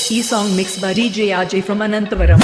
E-song mixed by DJ Ajay from Anantavaram.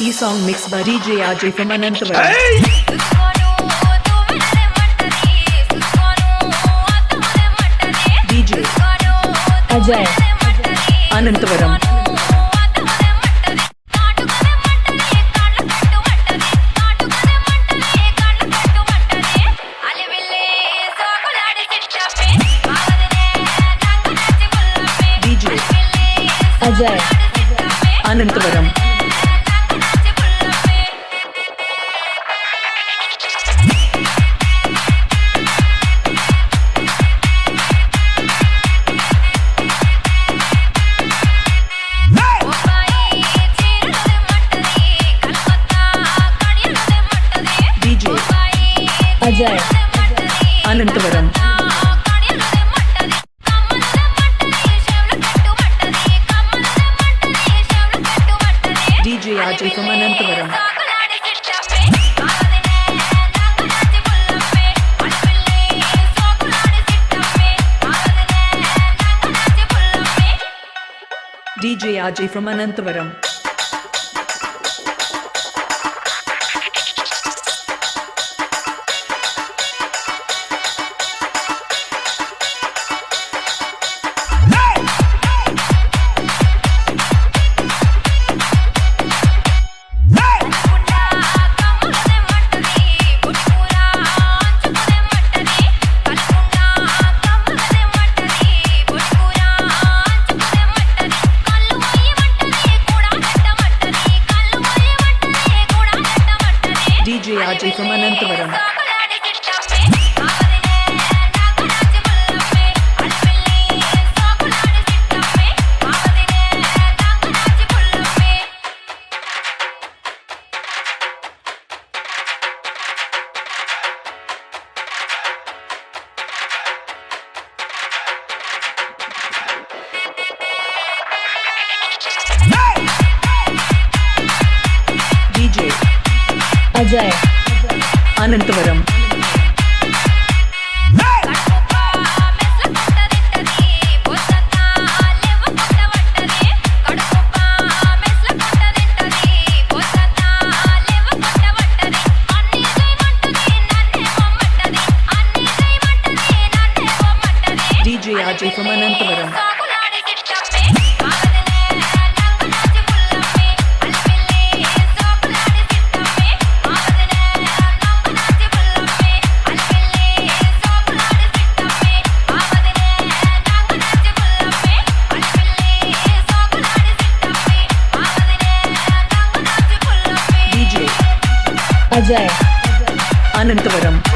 E-song mixed by DJ Ajay from Anantavaram. DJ Ajay Anantavaram. DJ Ajay Anantavaram. Ajay Anantavaram. DJ Ajay from Anantavaram. DJ Ajay from Anantavaram. DJ Ajay from Anantavaram. DJ Ajay Anantavaram. DJ Ajay from Anantavaram. Ajay Anantavaram.